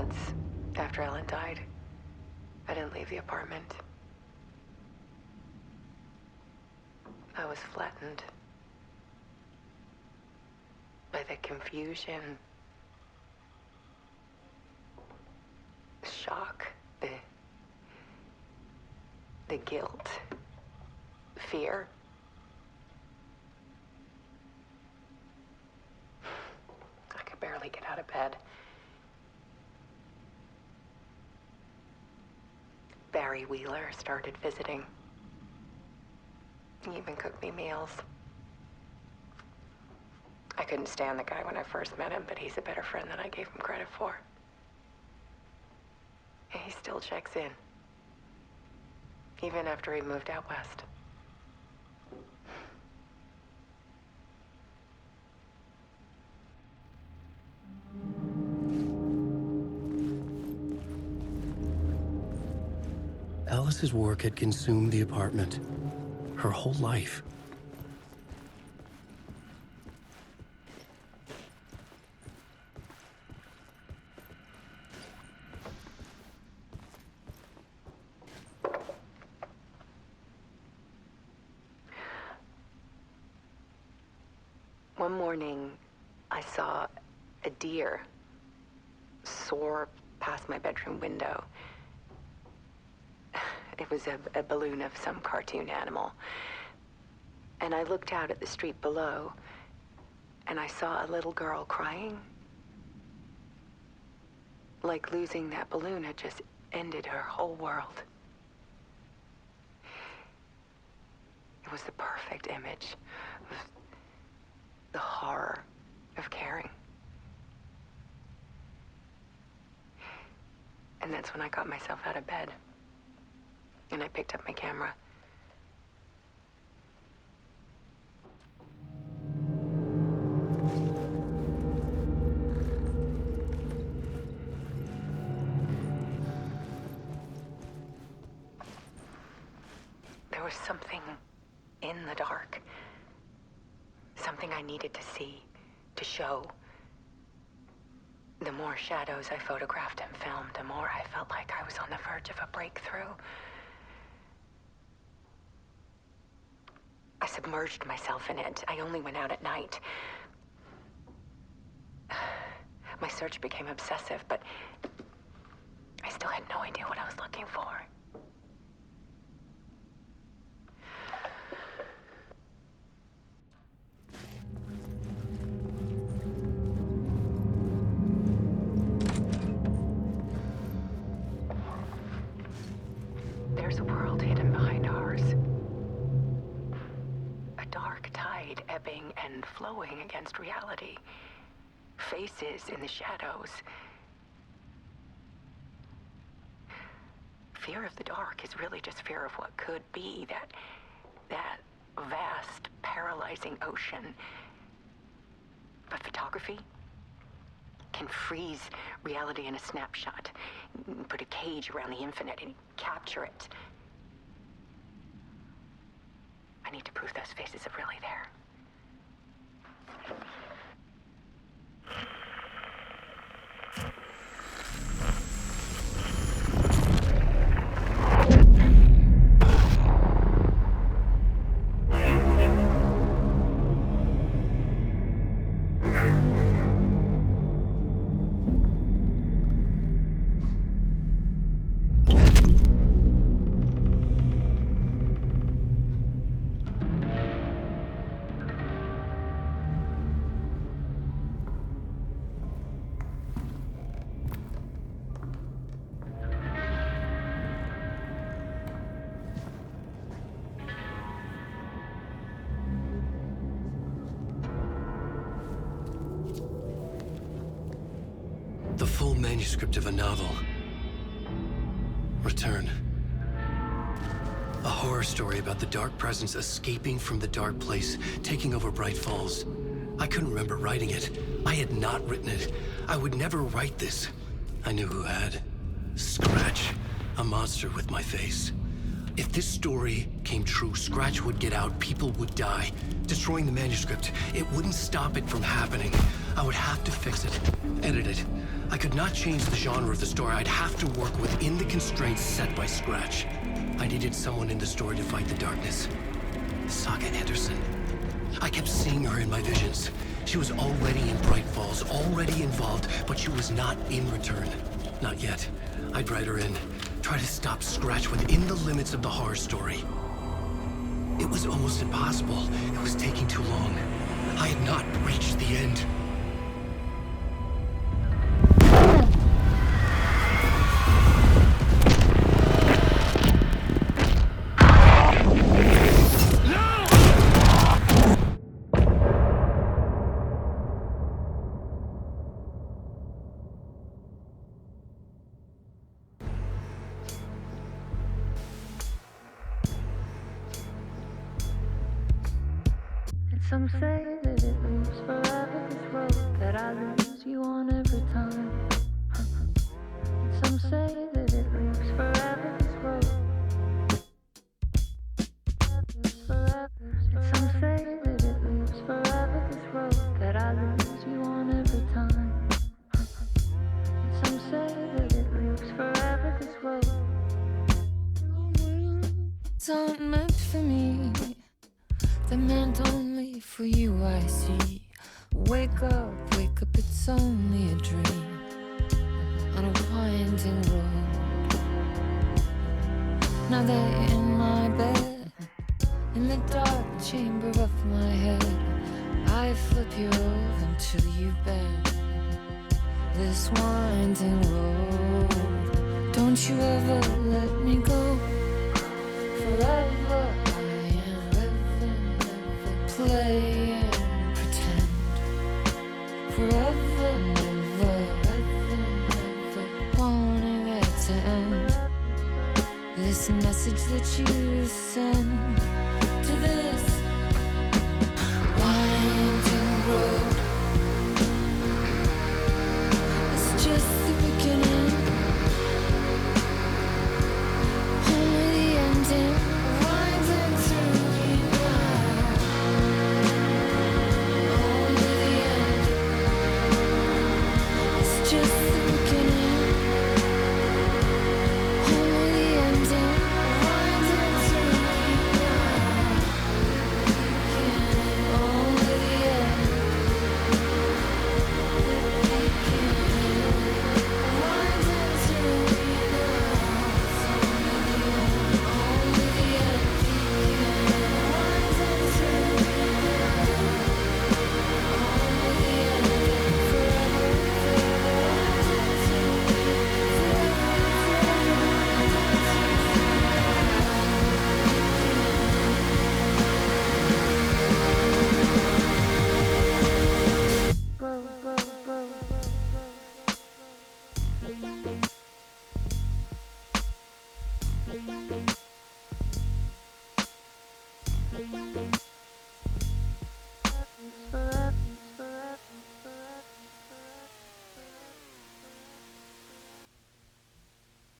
months after Ellen died, I didn't leave the apartment. I was flattened by the confusion, the shock, the guilt, fear. I could barely get out of bed. Barry Wheeler started visiting. He even cooked me meals. I couldn't stand the guy when I first met him, but he's a better friend than I gave him credit for. And he still checks in, even after he moved out west. Alice's work had consumed the apartment, her whole life. One morning, I saw a deer soar past my bedroom window. It was a balloon of some cartoon animal. And I looked out at the street below, and I saw a little girl crying. Like losing that balloon had just ended her whole world. It was the perfect image of the horror of caring. And that's when I got myself out of bed. And I picked up my camera. There was something in the dark. Something I needed to see, to show. The more shadows I photographed and filmed, the more I felt like I was on the verge of a breakthrough. I submerged myself in it. I only went out at night. My search became obsessive, but I still had no idea what I was looking for. There's a world hidden behind ours. A dark tide ebbing and flowing against reality. Faces in the shadows. Fear of the dark is really just fear of what could be, that vast, paralyzing ocean. But photography can freeze reality in a snapshot, put a cage around the infinite and capture it. I need to prove those faces are really there. The full manuscript of a novel. Return. A horror story about the dark presence escaping from the dark place, taking over Bright Falls. I couldn't remember writing it. I had not written it. I would never write this. I knew who had. Scratch. A monster with my face. If this story came true, Scratch would get out, people would die. Destroying the manuscript, it wouldn't stop it from happening. I would have to fix it, edit it. I could not change the genre of the story. I'd have to work within the constraints set by Scratch. I needed someone in the story to fight the darkness. Saga Anderson. I kept seeing her in my visions. She was already in Bright Falls, already involved, but she was not in Return. Not yet. I'd write her in. Try to stop Scratch within the limits of the horror story. It was almost impossible. It was taking too long. I had not reached the end. Some say that it lives forever, this road that I lose you on every time. Some say that it lives forever, this road. Some say that it lives forever, this road that I lose you on every time. Some say that it lives forever, this road. It's not meant for me. That meant only for you, I see. Wake up, it's only a dream on a winding road. Now they're in my bed, in the dark chamber of my head. I flip you over until you bend this winding road. Don't you ever let me go. Forever play and pretend. Forever, never, wanting it to end. This message that you send to this winding road. It's just the beginning, only the ending. Winding through you now. Just the beginning, only the ending. Winding through you now. Only the end. Winding through you now. Only the end. Winding through you now.